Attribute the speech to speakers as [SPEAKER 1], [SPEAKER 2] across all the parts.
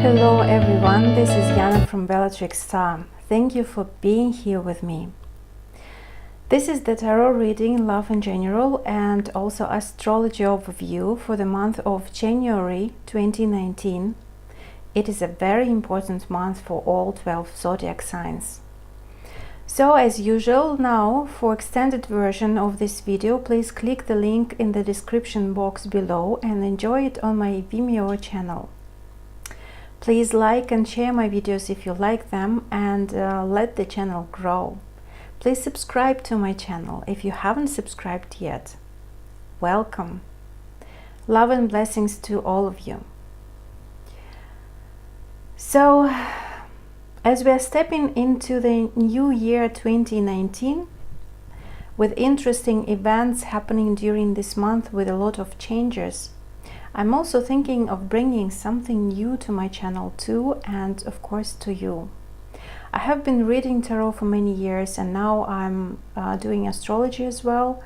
[SPEAKER 1] Hello everyone, this is Yana from Bellatrix. Thank you for being here with me. This is the tarot reading, love in general, and also astrology overview for the month of January 2019. It is a very important month for all 12 zodiac signs. So as usual, now for extended version of this video, please click the link in the description box below and enjoy it on my Vimeo channel. Please like and share my videos if you like them, and let the channel grow. Please subscribe to my channel if you haven't subscribed yet. Welcome. Love and blessings to all of you. So, as we are stepping into the new year 2019, with interesting events happening during this month with a lot of changes, I'm also thinking of bringing something new to my channel too, and of course to you. I have been reading tarot for many years, and now I'm doing astrology as well,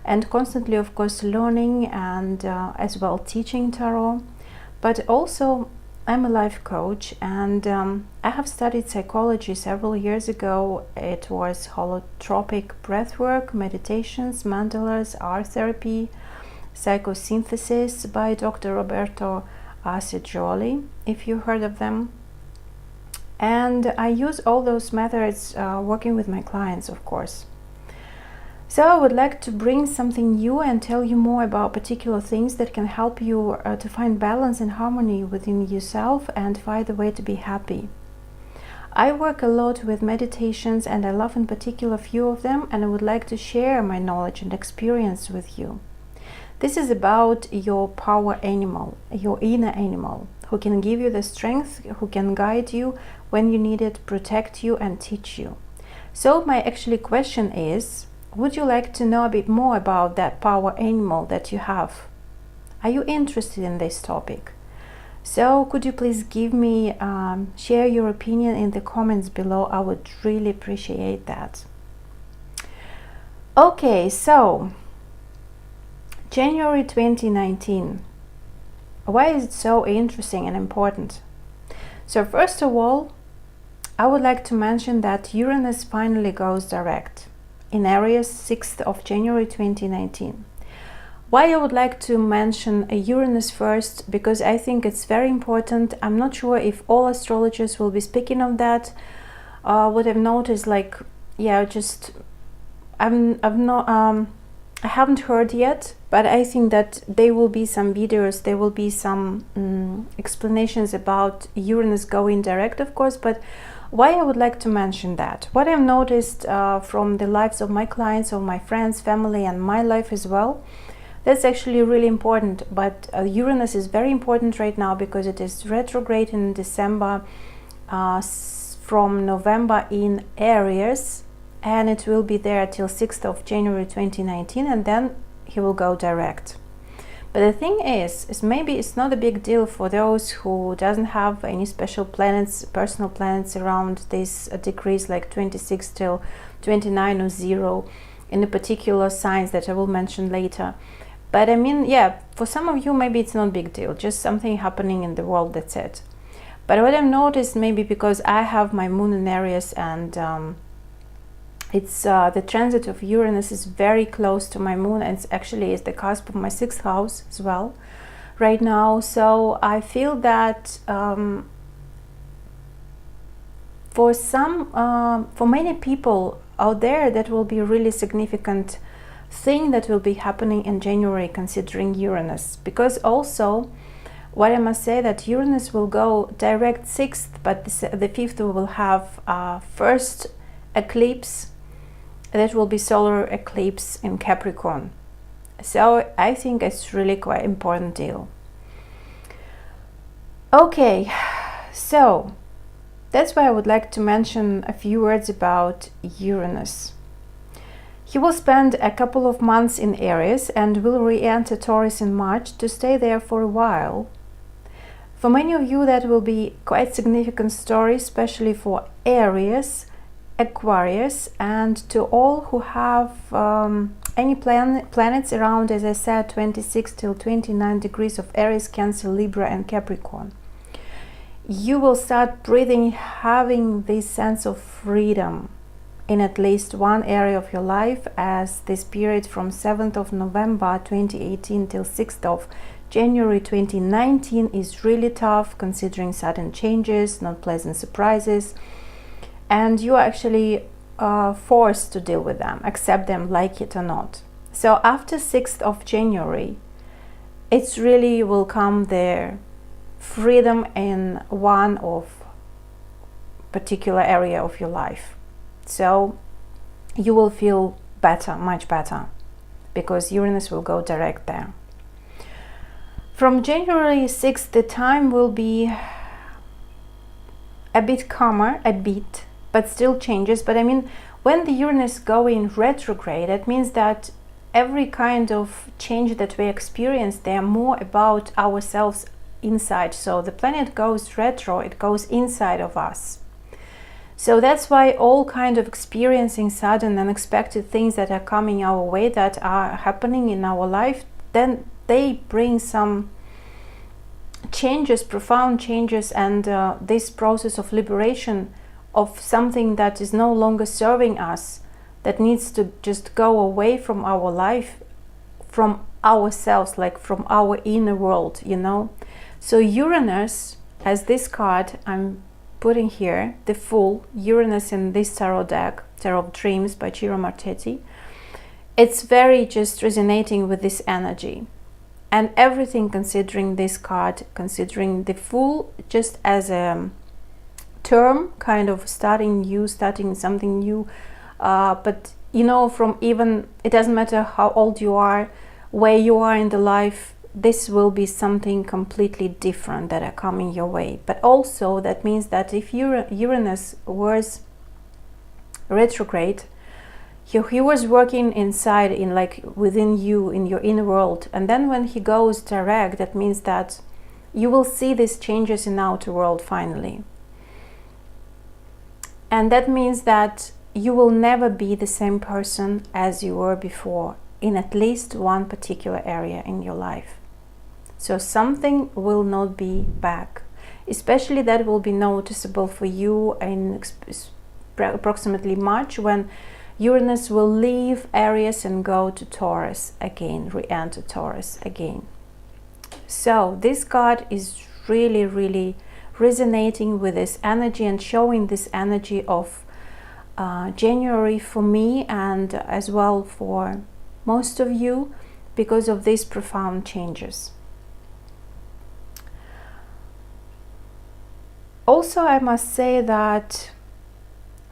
[SPEAKER 1] and constantly of course learning and as well teaching tarot. But also I'm a life coach, and I have studied psychology several years ago. It was holotropic breathwork, meditations, mandalas, art therapy, psychosynthesis by Dr. Roberto Assagioli, if you heard of them. And I use all those methods working with my clients, of course. So I would like to bring something new and tell you more about particular things that can help you to find balance and harmony within yourself and find a way to be happy. I work a lot with meditations, and I love in particular a few of them, and I would like to share my knowledge and experience with you. This is about your power animal, your inner animal, who can give you the strength, who can guide you when you need it, protect you and teach you. So my actually question is, would you like to know a bit more about that power animal that you have? Are you interested in this topic? So could you please give me, share your opinion in the comments below? I would really appreciate that. Okay, so January 2019. Why is it so interesting and important? So first of all, I would like to mention that Uranus finally goes direct in Aries 6th of January 2019. Why I would like to mention Uranus first? Because I think it's very important. I'm not sure if all astrologers will be speaking of that. What I've noticed, like, yeah, just I haven't heard yet, but I think that there will be some videos, there will be some explanations about Uranus going direct, of course. But why I would like to mention that? What I've noticed from the lives of my clients, of my friends, family, and my life as well, that's actually really important. But Uranus is very important right now because it is retrograde in December, from November in Aries, and it will be there till 6th of January 2019, and then he will go direct. But the thing is maybe it's not a big deal for those who doesn't have any special planets, personal planets around this degrees, like 26 till 29 or 0 in the particular signs that I will mention later. But I mean, yeah, for some of you maybe it's not a big deal, just something happening in the world, that's it. But what I've noticed, maybe because I have my moon in Aries, and it's the transit of Uranus is very close to my moon, and it's actually is the cusp of my 6th house as well right now. So I feel that for many people out there, that will be a really significant thing that will be happening in January, considering Uranus. Because also, what I must say, that Uranus will go direct 6th, but the 5th we will have first eclipse. That will be solar eclipse in Capricorn. So I think it's really quite important deal. Okay, so that's why I would like to mention a few words about Uranus. He will spend a couple of months in Aries and will re-enter Taurus in March to stay there for a while. For many of you that will be quite significant story, especially for Aries, Aquarius, and to all who have any planets around, as I said, 26 till 29 degrees of Aries, Cancer, Libra and Capricorn. you will start breathing, having this sense of freedom in at least one area of your life, as this period from 7th of November 2018 till 6th of January 2019 is really tough, considering sudden changes, not pleasant surprises, and you are actually forced to deal with them, accept them, like it or not. So after 6th of January, it's really will come there freedom in one of particular area of your life. So you will feel better, much better, because Uranus will go direct there. From January 6th, the time will be a bit calmer, but still changes. But I mean, when the Uranus go in retrograde, that means that every kind of change that we experience, they are more about ourselves inside. So the planet goes retro, it goes inside of us. So that's why all kind of experiencing sudden unexpected things that are coming our way, that are happening in our life, then they bring some changes, profound changes, and this process of liberation of something that is no longer serving us, that needs to just go away from our life, from ourselves, like from our inner world, you know. So Uranus, as this card I'm putting here, the Fool, Uranus in this tarot deck, Tarot of Dreams by Ciro Marchetti, it's very just resonating with this energy. And everything, considering this card, considering the Fool just as a term, kind of starting new, starting something new, but you know, from even, it doesn't matter how old you are, where you are in the life, this will be something completely different that are coming your way. But also that means that if Uranus was retrograde, he was working inside, in like within you, in your inner world, and then when he goes direct, that means that you will see these changes in outer world finally. And that means that you will never be the same person as you were before in at least one particular area in your life. So something will not be back. Especially that will be noticeable for you in approximately March, when Uranus will leave Aries and go to Taurus again, re-enter Taurus again. So this card is really, really resonating with this energy and showing this energy of January for me, and as well for most of you, because of these profound changes. Also, I must say that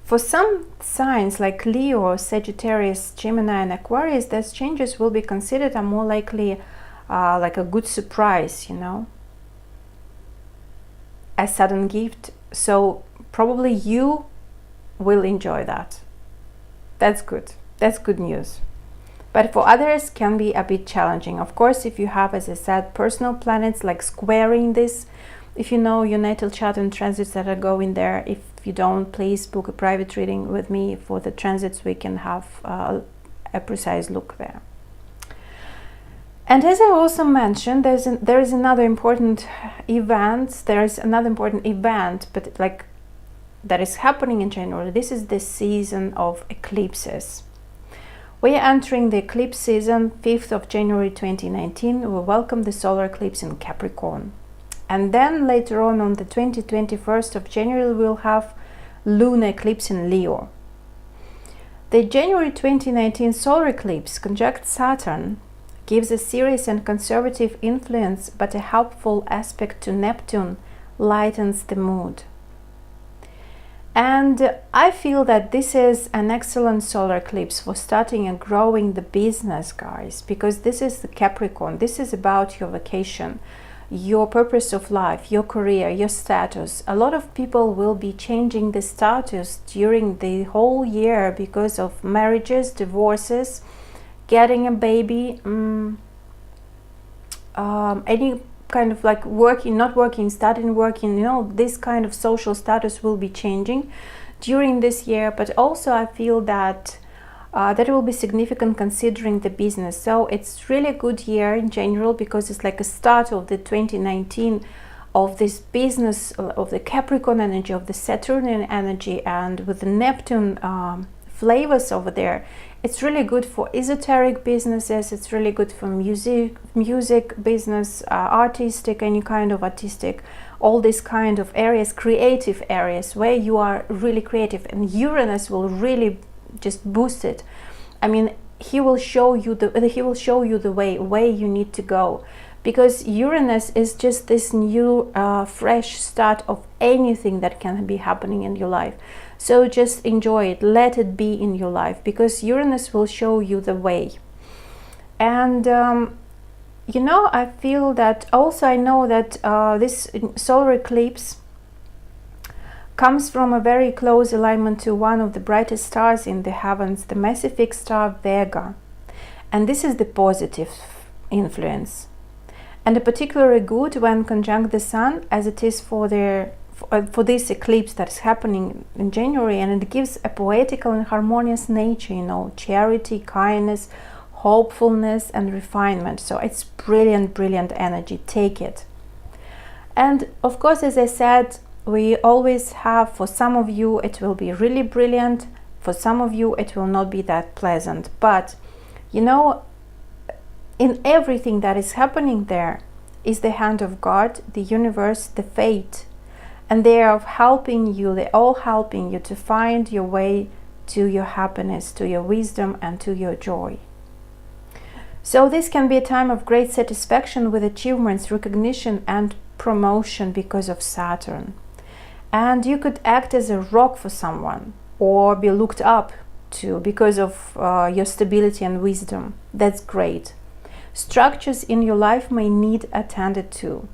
[SPEAKER 1] for some signs like Leo, Sagittarius, Gemini and Aquarius, those changes will be considered are more likely like a good surprise, you know, a sudden gift. So probably you will enjoy that. That's good. That's good news. But for others can be a bit challenging. Of course, if you have, as I said, personal planets like squaring this, if you know your natal chart and transits that are going there. If you don't, please book a private reading with me for the transits. We can have a precise look there. And as I also mentioned, there is another important event. There is another important event, but like that is happening in January. This is the season of eclipses. We are entering the eclipse season, 5th of January 2019. We welcome the solar eclipse in Capricorn. And then later on the 21st of January, we'll have lunar eclipse in Leo. The January 2019 solar eclipse conjunct Saturn gives a serious and conservative influence, but a helpful aspect to Neptune lightens the mood. And I feel that this is an excellent solar eclipse for starting and growing the business, guys, because this is the Capricorn. This is about your vacation, your purpose of life, your career, your status. A lot of people will be changing the status during the whole year because of marriages, divorces, getting a baby, any kind of like working, not working, starting working, you know, this kind of social status will be changing during this year. But also I feel that that will be significant considering the business. So it's really a good year in general, because it's like a start of the 2019 of this business, of the Capricorn energy, of the Saturnian energy, and with the Neptune flavors over there. It's really good for esoteric businesses. It's really good for music business, artistic, any kind of artistic, all these kind of areas, creative areas where you are really creative, and Uranus will really just boost it. I mean, he will show you the way you need to go, because Uranus is just this new fresh start of anything that can be happening in your life. So just enjoy it, let it be in your life, because Uranus will show you the way. And you know, I feel that also, I know that this solar eclipse comes from a very close alignment to one of the brightest stars in the heavens, the Malefic star Vega. And this is the positive influence, and particularly good when conjunct the Sun, as it is for this eclipse that is happening in January. And it gives a poetical and harmonious nature, you know, charity, kindness, hopefulness, and refinement. So it's brilliant energy. Take it. And of course, as I said, we always have, for some of you it will be really brilliant, for some of you it will not be that pleasant. But you know, in everything that is happening there is the hand of God, the universe, the fate, and they are helping you, they're all helping you to find your way to your happiness, to your wisdom, and to your joy. So this can be a time of great satisfaction with achievements, recognition, and promotion because of Saturn. And you could act as a rock for someone, or be looked up to because of your stability and wisdom. That's great. Structures in your life may need attended to.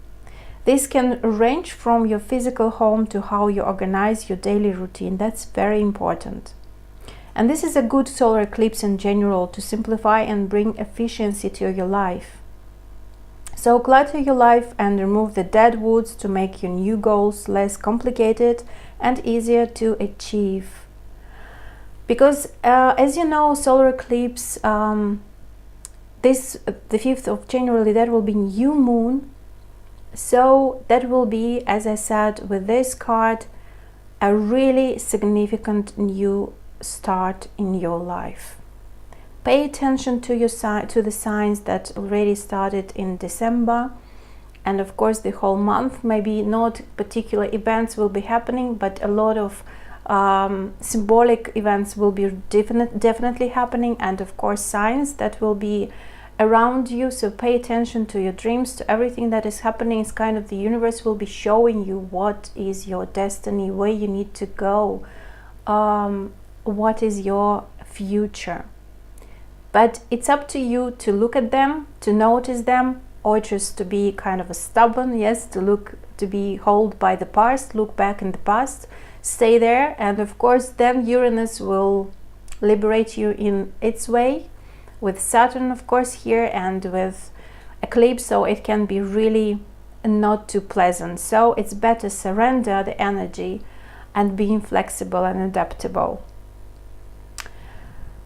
[SPEAKER 1] This can range from your physical home to how you organize your daily routine. That's very important. And this is a good solar eclipse in general to simplify and bring efficiency to your life. So clutter your life and remove the dead woods to make your new goals less complicated and easier to achieve. Because as you know, solar eclipse, the 5th of January, that will be new moon. So that will be, as I said, with this card, a really significant new start in your life. Pay attention to the signs that already started in December, and of course the whole month. Maybe not particular events will be happening, but a lot of symbolic events will be definitely happening, and of course signs that will be around you. So pay attention to your dreams, to everything that is happening. It's kind of the universe will be showing you what is your destiny, where you need to go, what is your future. But it's up to you to look at them, to notice them, or just to be kind of a stubborn, yes, to be held by the past, look back in the past, stay there. And of course then Uranus will liberate you in its way, with Saturn of course here and with eclipse, so it can be really not too pleasant. So it's better surrender the energy and being flexible and adaptable.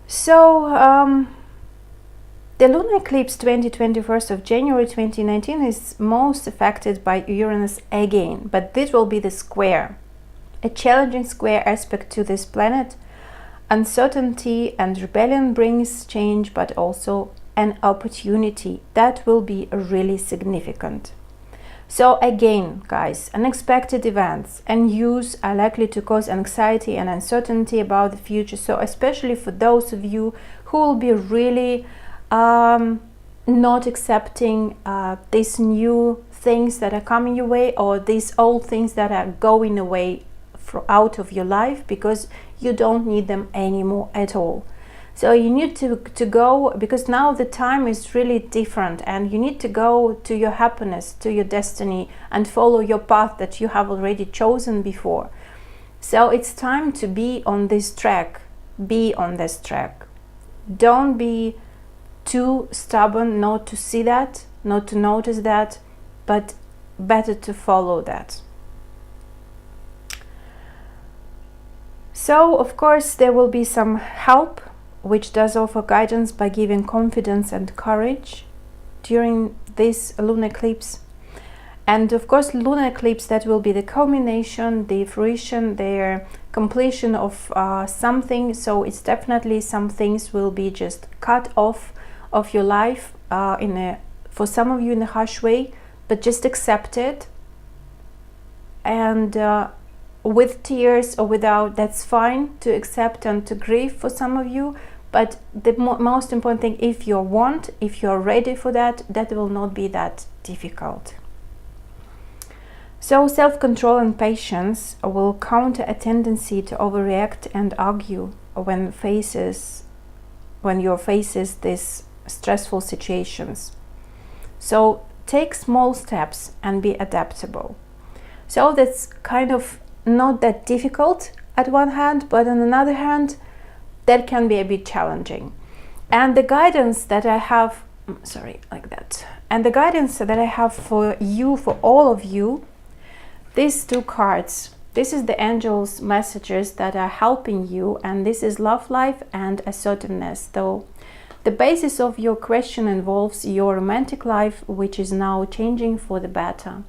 [SPEAKER 1] So the lunar eclipse 21st of January 2019 is most affected by Uranus again, but this will be the square, a challenging square aspect to this planet. Uncertainty and rebellion brings change, but also an opportunity that will be really significant. So again, guys, unexpected events and news are likely to cause anxiety and uncertainty about the future. So especially for those of you who will be really not accepting these new things that are coming your way, or these old things that are going away out of your life because you don't need them anymore at all. So you need to go, because now the time is really different, and you need to go to your happiness, to your destiny, and follow your path that you have already chosen before. So it's time to be on this track. Be on this track. Don't be too stubborn not to see that, not to notice that, but better to follow that. So of course there will be some help, which does offer guidance by giving confidence and courage during this lunar eclipse. And of course, lunar eclipse, that will be the culmination, the fruition, the completion of something. So it's definitely some things will be just cut off of your life for some of you in a harsh way, but just accept it. And with tears or without, that's fine to accept and to grieve for some of you. But the most important thing, if you're ready for that, that will not be that difficult. So self-control and patience will counter a tendency to overreact and argue when you're faces these stressful situations. So take small steps and be adaptable. So that's kind of not that difficult at one hand, but on another hand, that can be a bit challenging. And the guidance that I have, and the guidance that I have for you, for all of you, these two cards, this is the angels' messages that are helping you, and this is love life and assertiveness. So the basis of your question involves your romantic life, which is now changing for the better.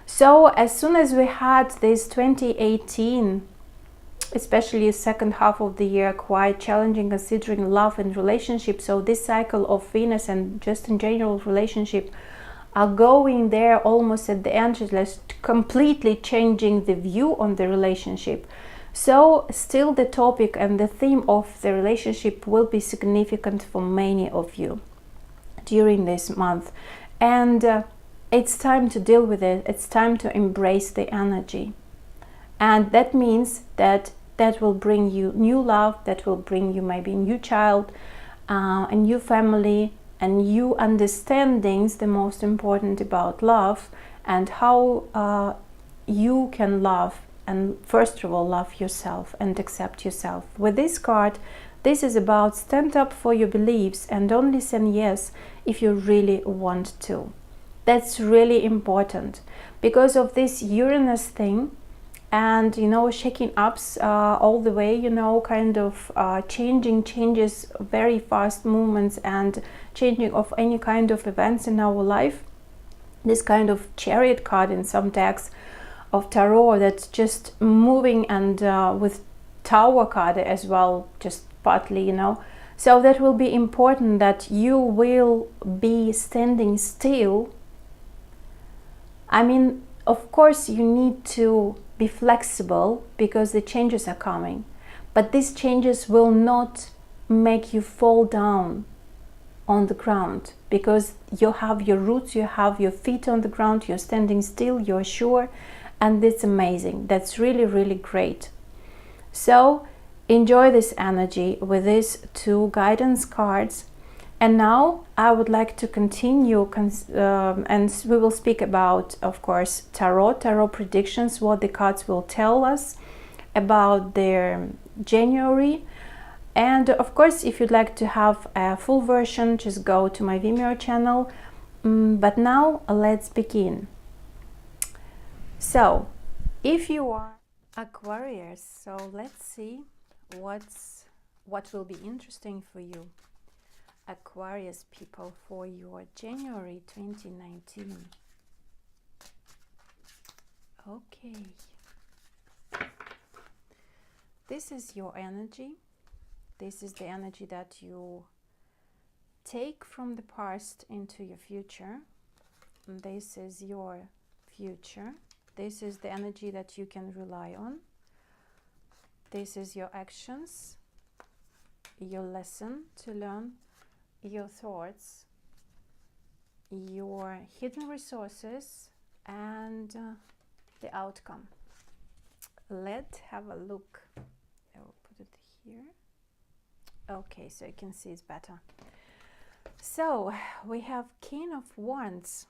[SPEAKER 1] So as soon as we had this 2018, especially the second half of the year, quite challenging considering love and relationship. So this cycle of Venus and just in general relationship are going there almost at the end, just completely changing the view on the relationship. So still the topic and the theme of the relationship will be significant for many of you during this month. And it's time to deal with it. It's time to embrace the energy. And that means that will bring you new love, that will bring you maybe a new child, a new family, and new understandings, the most important about love and how you can love, and first of all love yourself and accept yourself. With this card, this is about stand up for your beliefs and only say yes if you really want to. That's really important because of this Uranus thing, and shaking ups all the way, kind of changes, very fast movements and changing of any kind of events in our life. This kind of Chariot card in some decks of tarot, that's just moving, and with Tower card as well, just partly, so that will be important, that you will be standing still. I mean, of course you need to be flexible because the changes are coming, but these changes will not make you fall down on the ground, because you have your roots, you have your feet on the ground, you're standing still, you're sure, and it's amazing. That's really, really great. So enjoy this energy with these two guidance cards. And now I would like to continue, and we will speak about, of course, tarot predictions, what the cards will tell us about their January. And of course, if you'd like to have a full version, just go to my Vimeo channel. But now let's begin. So if you are Aquarius, so let's see what will be interesting for you, Aquarius people, for your January 2019. Okay, this is your energy. This is the energy that you take from the past into your future. This is your future. This is the energy that you can rely on. This is your actions, your lesson to learn, your thoughts, your hidden resources, and the outcome. Let's have a look. I will put it here. Okay, so you can see it's better. So we have King of Wands.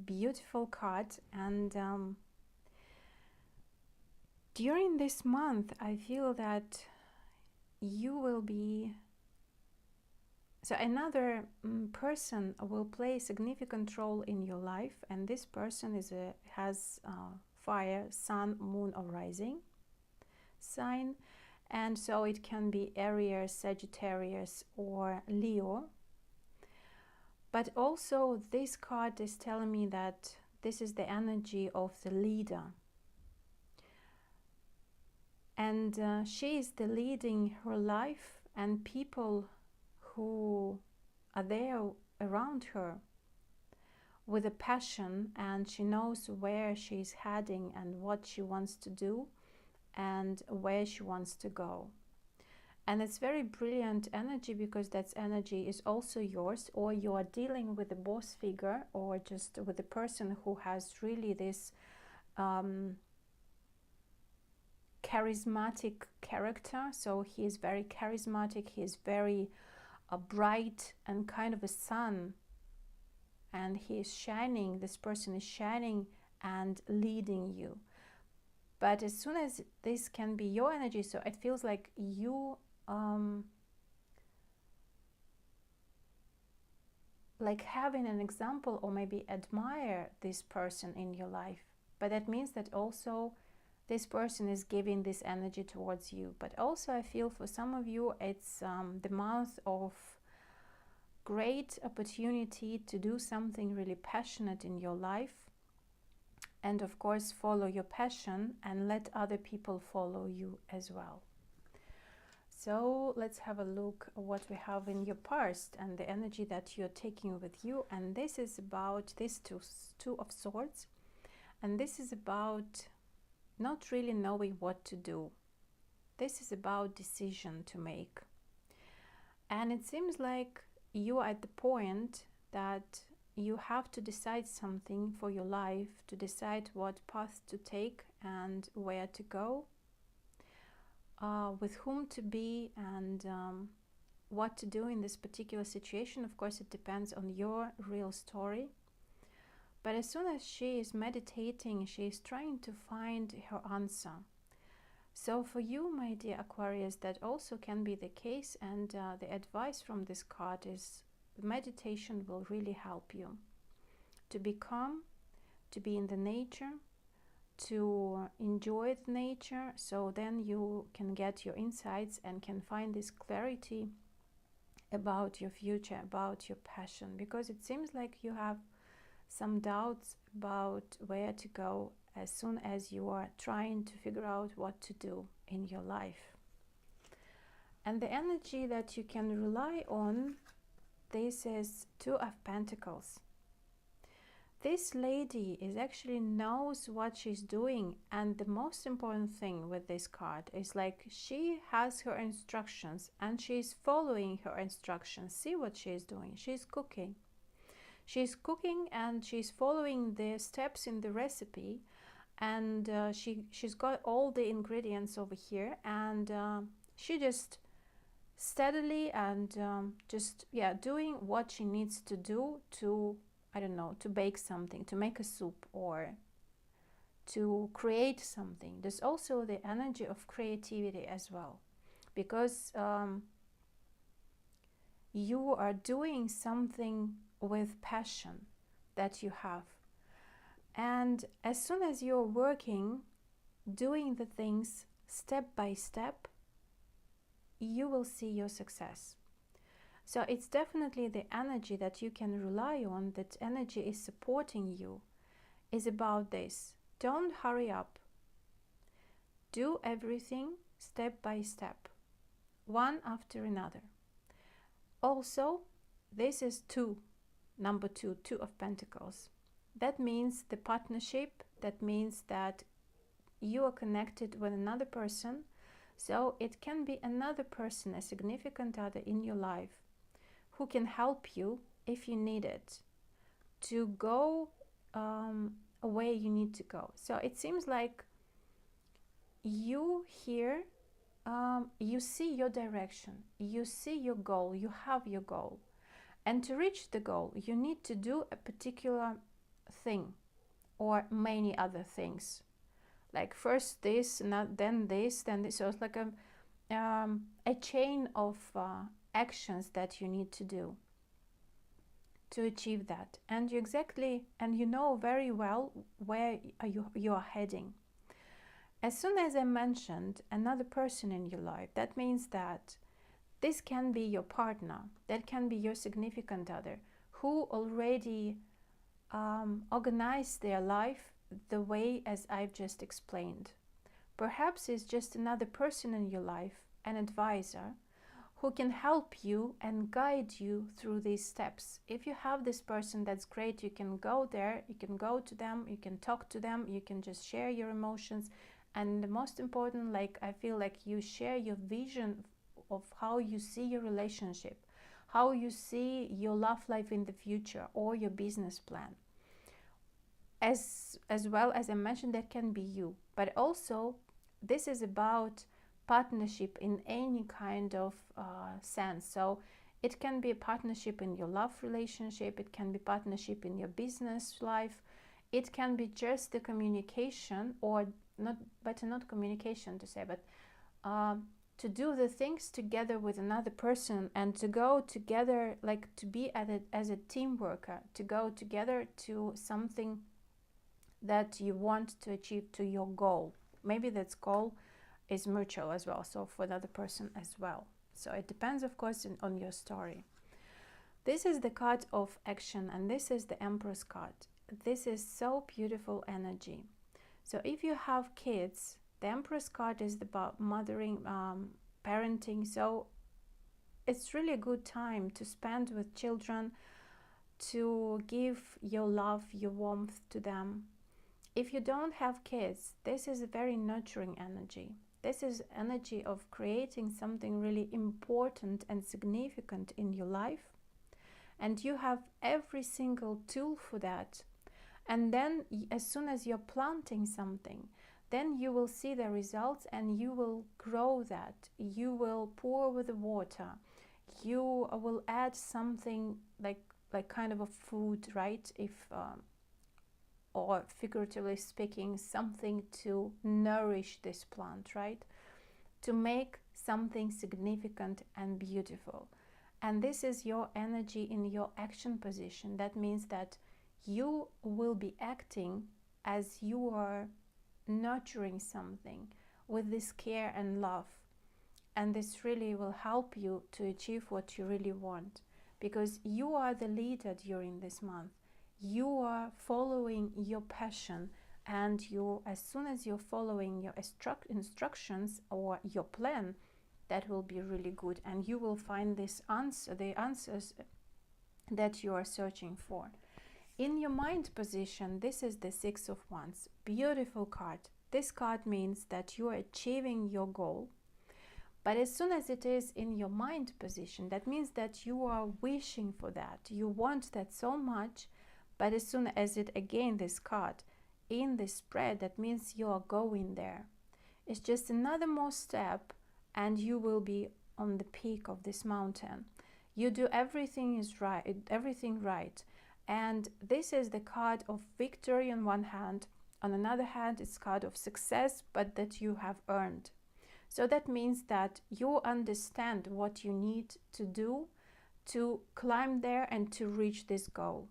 [SPEAKER 1] Beautiful card. And during this month, I feel that you will be, so another person will play a significant role in your life, and this person has fire, sun, moon, or rising sign, and so it can be Aries, Sagittarius, or Leo. But also this card is telling me that this is the energy of the leader. And she is the leading her life, and people who are there around her with a passion, and she knows where she's heading and what she wants to do and where she wants to go. And it's very brilliant energy, because that energy is also yours, or you are dealing with a boss figure, or just with a person who has really this charismatic character. So he is very charismatic, he is very bright and kind of a sun, and he is shining, this person is shining and leading you. But as soon as this can be your energy, so it feels like you like having an example, or maybe admire this person in your life. But that means that also this person is giving this energy towards you. But also I feel for some of you it's the month of great opportunity to do something really passionate in your life, and of course follow your passion and let other people follow you as well. So let's have a look at what we have in your past and the energy that you're taking with you. And this is about this two of swords, and this is about not really knowing what to do. This is about decision to make, and it seems like you are at the point that you have to decide something for your life, to decide what path to take and where to go, with whom to be, and what to do in this particular situation. Of course, it depends on your real story. But as soon as she is meditating, she is trying to find her answer. So for you, my dear Aquarius, that also can be the case, and the advice from this card is meditation will really help you to be calm, to be in the nature, to enjoy the nature, so then you can get your insights and can find this clarity about your future, about your passion, because it seems like you have some doubts about where to go as soon as you are trying to figure out what to do in your life. And the energy that you can rely on, this is Two of Pentacles. This lady is actually knows what she's doing, and the most important thing with this card is like she has her instructions and she's following her instructions. See what she's doing. She's cooking. She's cooking and she's following the steps in the recipe, and she's got all the ingredients over here, and she just steadily and just doing what she needs to do to, I don't know, to bake something, to make a soup, or to create something. There's also the energy of creativity as well, because you are doing something with passion that you have, and as soon as you're working, doing the things step by step, you will see your success. So it's definitely the energy that you can rely on, that energy is supporting you, is about this. Don't hurry up. Do everything step by step, one after another. Also, this is number two, Two of Pentacles. That means the partnership, that means that you are connected with another person. So it can be another person, a significant other in your life, who can help you if you need it to go where you need to go. So it seems like you here, you see your direction, you see your goal, you have your goal. And to reach the goal, you need to do a particular thing or many other things. Like first this, then this, then this. So it's like a chain of actions that you need to do to achieve that. And you know very well where you are heading. As soon as I mentioned another person in your life, that means that this can be your partner, that can be your significant other, who already organize their life the way as I've just explained. Perhaps it's just another person in your life, an advisor, who can help you and guide you through these steps. If you have this person, that's great. You can go there, you can go to them, you can talk to them, you can just share your emotions. And the most important, like, I feel like you share your vision of how you see your relationship, how you see your love life in the future, or your business plan. As well, as I mentioned, that can be you. But also, this is about partnership in any kind of sense. So it can be a partnership in your love relationship, it can be partnership in your business life, it can be just the communication, or not communication to say, but to do the things together with another person, and to go together, like to be as a team worker, to go together to something that you want to achieve, to your goal. Maybe that goal is mutual as well, so for another person as well. So it depends, of course, on your story. This is the card of action, and this is the Empress card. This is so beautiful energy. So if you have kids, the Empress card is about mothering, parenting. So it's really a good time to spend with children, to give your love, your warmth to them. If you don't have kids, this is a very nurturing energy. This is energy of creating something really important and significant in your life. And you have every single tool for that. And then as soon as you're planting something, then you will see the results, and you will grow that. You will pour with the water. You will add something like kind of a food, right? If or figuratively speaking, something to nourish this plant, right? To make something significant and beautiful. And this is your energy in your action position. That means that you will be acting as you are nurturing something with this care and love. And this really will help you to achieve what you really want, because you are the leader during this month. You are following your passion, and as soon as you're following your instructions or your plan, that will be really good, and you will find the answers that you are searching for. In your mind position, this is the Six of Wands. Beautiful card. This card means that you are achieving your goal. But as soon as it is in your mind position, that means that you are wishing for that. You want that so much. But as soon as it, again, this card in this spread, that means you are going there. It's just another more step, and you will be on the peak of this mountain. You do everything right. And this is the card of victory on one hand. On another hand, it's card of success, but that you have earned. So that means that you understand what you need to do to climb there and to reach this goal.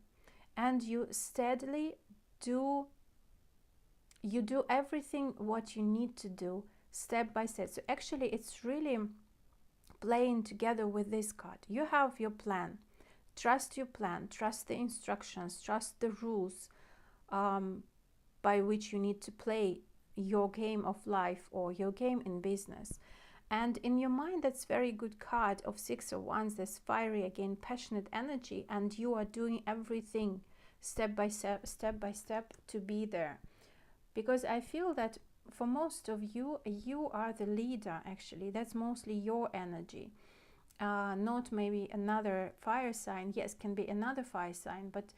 [SPEAKER 1] And you steadily do everything what you need to do step by step. So actually it's really playing together with this card. You have your plan. Trust your plan, trust the instructions, trust the rules by which you need to play your game of life or your game in business. And in your mind, that's very good card of Six of Wands, this fiery, again, passionate energy, and you are doing everything step by step to be there. Because I feel that for most of you, you are the leader, actually. That's mostly your energy. Not maybe another fire sign. Yes, can be another fire sign, but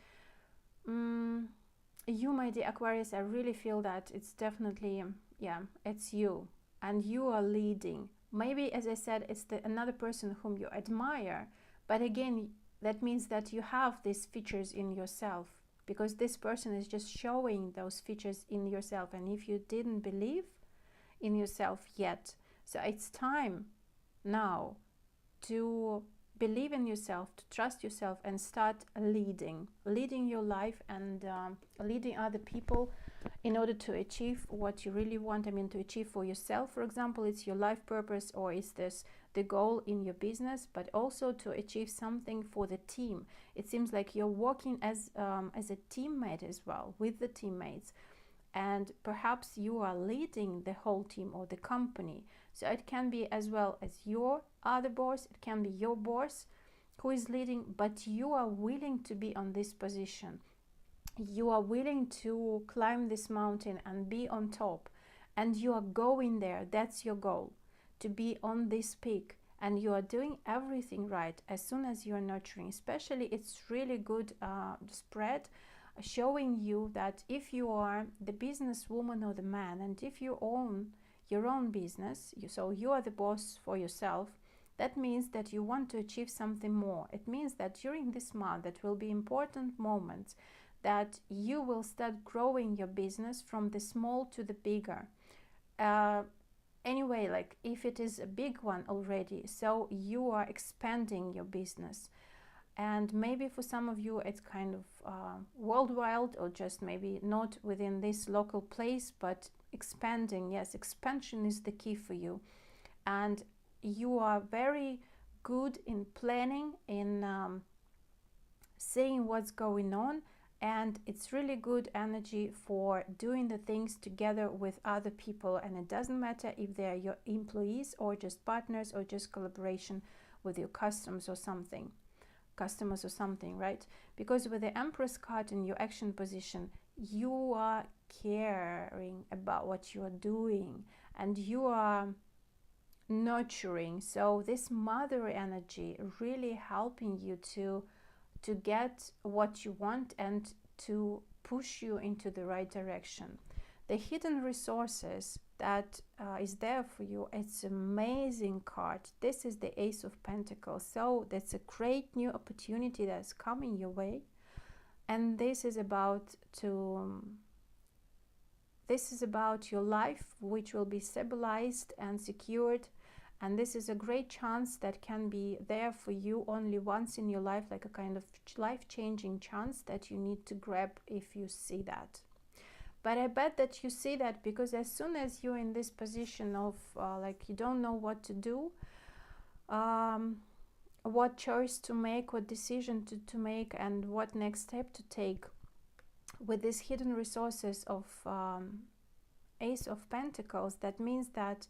[SPEAKER 1] you, my dear Aquarius, I really feel that it's definitely, it's you, and you are leading. Maybe, as I said, it's another person whom you admire, but again, that means that you have these features in yourself, because this person is just showing those features in yourself. And if you didn't believe in yourself yet, so it's time now to believe in yourself, to trust yourself, and start leading your life, and leading other people in order to achieve what you really want. I mean, to achieve for yourself, for example, it's your life purpose, or is this the goal in your business, but also to achieve something for the team. It seems like you're working as a teammate as well, with the teammates, and perhaps you are leading the whole team or the company. So it can be as well as your other boss, it can be your boss who is leading, but you are willing to be on this position. You are willing to climb this mountain and be on top, and you are going there. That's your goal, to be on this peak, and you are doing everything right. As soon as you are nurturing, especially, it's really good spread, showing you that if you are the businesswoman or the man, and if you own your own business, so you are the boss for yourself, that means that you want to achieve something more. It means that during this month, that will be important moments, that you will start growing your business from the small to the bigger. Anyway, like if it is a big one already, so you are expanding your business. And maybe for some of you it's kind of worldwide, or just maybe not within this local place, but expanding. Yes, expansion is the key for you. And you are very good in planning, in seeing what's going on. And it's really good energy for doing the things together with other people. And it doesn't matter if they're your employees, or just partners, or just collaboration with your customers or something, right? Because with the Empress card in your action position, you are caring about what you are doing, and you are nurturing. So this mother energy really helping you to get what you want and to push you into the right direction. The hidden resources that is there for you, it's an amazing card. This is the Ace of Pentacles. So that's a great new opportunity that's coming your way. And this is about your life, which will be stabilized and secured. And this is a great chance that can be there for you only once in your life, like a kind of life-changing chance that you need to grab if you see that. But I bet that you see that, because as soon as you're in this position of like you don't know what to do, what choice to make, what decision to make, and what next step to take, with these hidden resources of Ace of Pentacles, that means that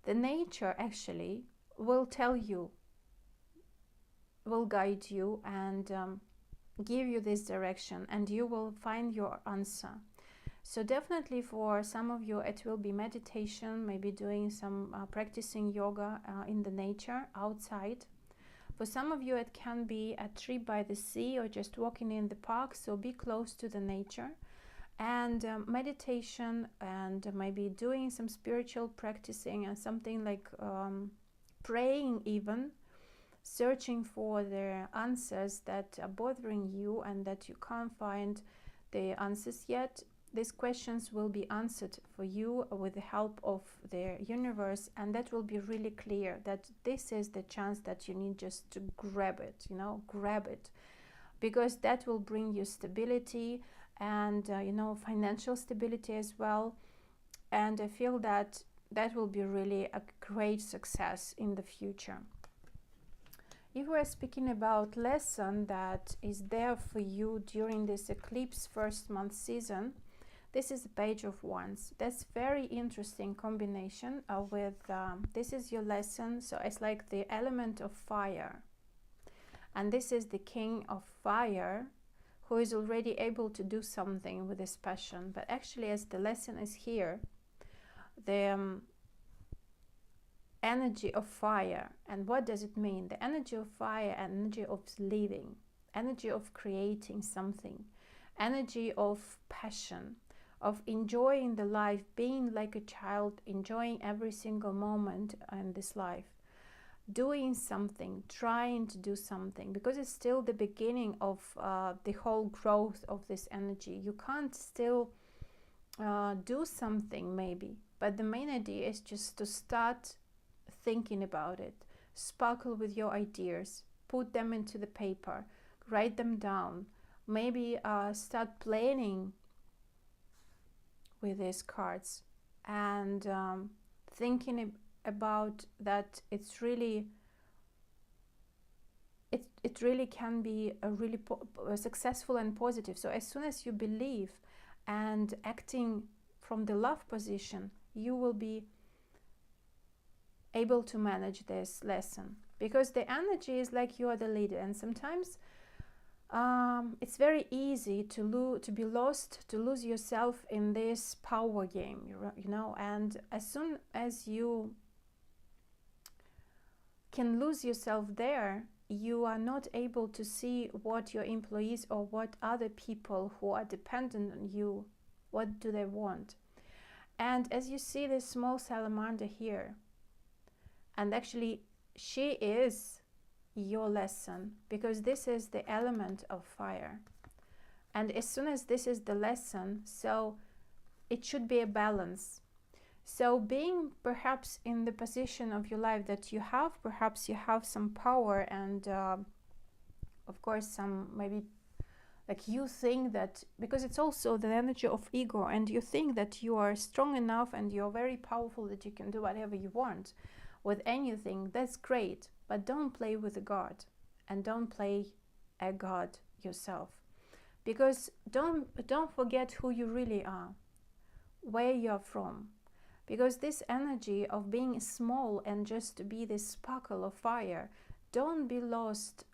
[SPEAKER 1] the nature actually will tell you, will guide you, and give you this direction, and you will find your answer. So definitely for some of you it will be meditation, maybe doing some practicing yoga in the nature outside. For some of you it can be a trip by the sea, or just walking in the park, so be close to the nature. And meditation, and maybe doing some spiritual practicing, and something like praying, even searching for the answers that are bothering you and that you can't find the answers yet. These questions will be answered for you with the help of the universe, and that will be really clear that this is the chance that you need just to grab it, grab it, because that will bring you stability and financial stability as well. And I feel that that will be really a great success in the future. If we're speaking about lesson that is there for you during this eclipse first month season, this is the Page of Wands. That's very interesting combination with this is your lesson. So it's like the element of fire, and this is the King of Fire, who is already able to do something with his passion. But actually, as the lesson is here, the energy of fire. And what does it mean? The energy of fire, energy of living, energy of creating something, energy of passion, of enjoying the life, being like a child, enjoying every single moment in this life, doing something, trying to do something, because it's still the beginning of the whole growth of this energy. You can't still do something maybe, but the main idea is just to start thinking about it, sparkle with your ideas, put them into the paper, write them down, maybe start planning with these cards, and thinking about that it's really, it really can be a really successful and positive. So as soon as you believe and acting from the love position, you will be able to manage this lesson, because the energy is like you are the leader, and sometimes it's very easy to be lost, to lose yourself in this power game, you know. And as soon as you can lose yourself there, you are not able to see what your employees or what other people who are dependent on you, what do they want. And as you see this small salamander here, and actually she is your lesson, because this is the element of fire. And as soon as this is the lesson, so it should be a balance. So being perhaps in the position of your life that you have, perhaps you have some power and of course some, maybe like you think that, because it's also the energy of ego, and you think that you are strong enough and you're very powerful that you can do whatever you want with anything. That's great, but don't play with a god, and don't play a god yourself, because don't forget who you really are, where you're from. Because this energy of being small and just to be this sparkle of fire, don't be lost,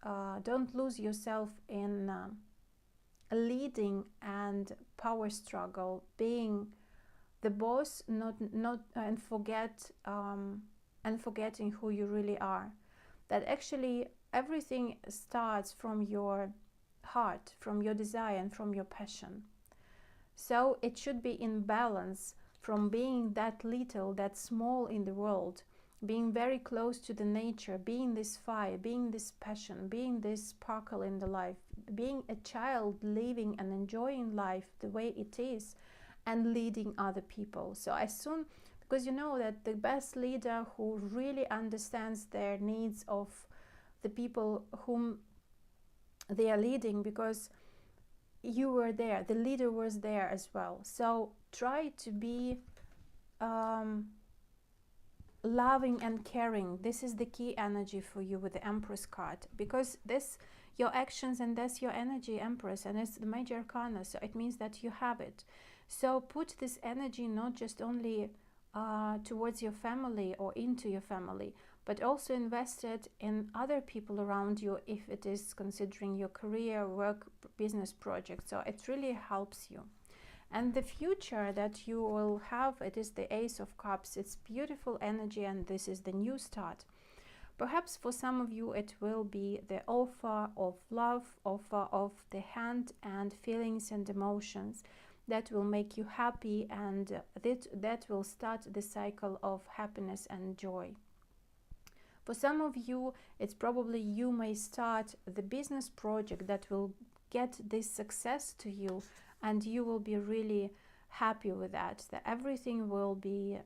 [SPEAKER 1] don't lose yourself in leading and power struggle, being the boss, and forgetting who you really are. That actually everything starts from your heart, from your desire and from your passion. So it should be in balance, from being that little, that small in the world, being very close to the nature, being this fire, being this passion, being this sparkle in the life, being a child living and enjoying life the way it is, and leading other people. So as soon, because you know that the best leader who really understands their needs of the people whom they are leading, because you were there, the leader was there as well. So try to be loving and caring. This is the key energy for you with the Empress card, because this, your actions, and that's your energy, Empress, and it's the major arcana, so it means that you have it. So put this energy not just only towards your family or into your family, but also invest it in other people around you, if it is considering your career, work, business project. So it really helps you. And the future that you will have, it is the Ace of Cups. It's beautiful energy, and this is the new start. Perhaps for some of you it will be the offer of love, offer of the hand and feelings and emotions that will make you happy, and that will start the cycle of happiness and joy. For some of you, it's probably you may start the business project that will get this success to you, and you will be really happy with that everything will be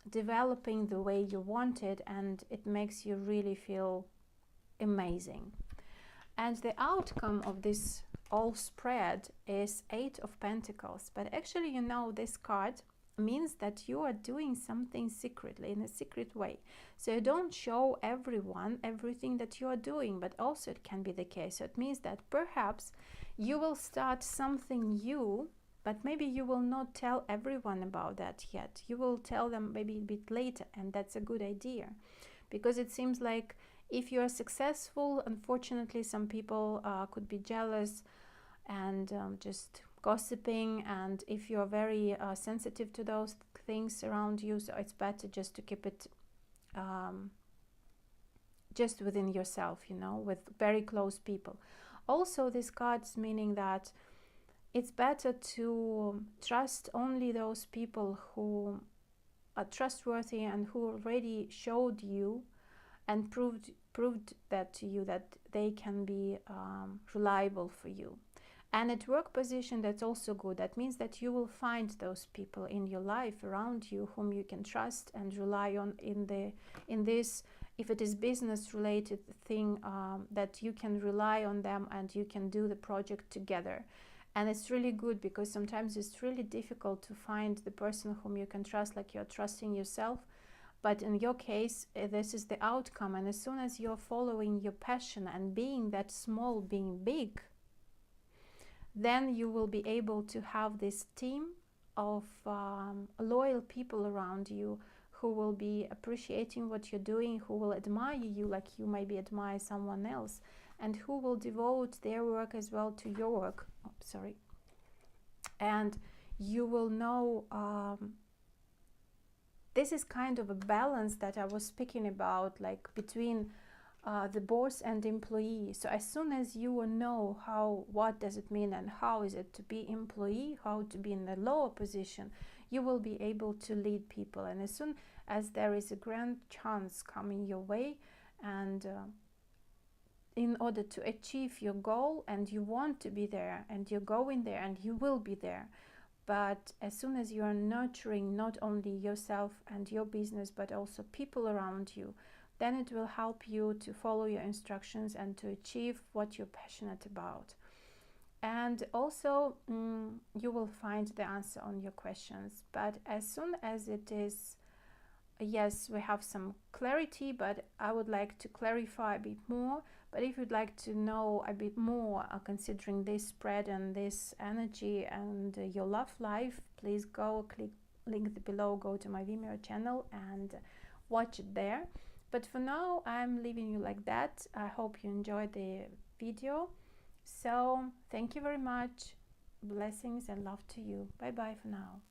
[SPEAKER 1] developing the way you want it, and it makes you really feel amazing. And the outcome of this all spread is 8 of Pentacles. But actually, you know, this card means that you are doing something secretly, in a secret way. So you don't show everyone everything that you are doing, but also it can be the case. So it means that perhaps you will start something new, but maybe you will not tell everyone about that yet. You will tell them maybe a bit later, and that's a good idea. Because it seems like if you are successful, unfortunately, some people could be jealous and just gossiping, and if you're very sensitive to those things around you, so it's better just to keep it just within yourself, you know, with very close people. Also, this card's meaning that it's better to trust only those people who are trustworthy and who already showed you and proved that to you, that they can be reliable for you. And at work position, that's also good. That means that you will find those people in your life around you whom you can trust and rely on in this, if it is business related thing, that you can rely on them and you can do the project together. And it's really good, because sometimes it's really difficult to find the person whom you can trust, like you're trusting yourself. But in your case, this is the outcome. And as soon as you're following your passion and being that small, being big, then you will be able to have this team of loyal people around you who will be appreciating what you're doing, who will admire you like you maybe admire someone else, and who will devote their work as well to your work. Oh, sorry. And you will know, this is kind of a balance that I was speaking about, like between the boss and employee. So as soon as you will know what does it mean and how is it to be employee, how to be in the lower position, you will be able to lead people. And as soon as there is a grand chance coming your way, and in order to achieve your goal, and you want to be there, and you're going there, and you will be there. But as soon as you are nurturing not only yourself and your business, but also people around you, then it will help you to follow your instructions and to achieve what you're passionate about. And also, you will find the answer on your questions. But as soon as it is, yes, we have some clarity, but I would like to clarify a bit more. But if you'd like to know a bit more, considering this spread and this energy and your love life, please go click link below, go to my Vimeo channel and watch it there. But for now, I'm leaving you like that. I hope you enjoyed the video. So thank you very much. Blessings and love to you. Bye bye for now.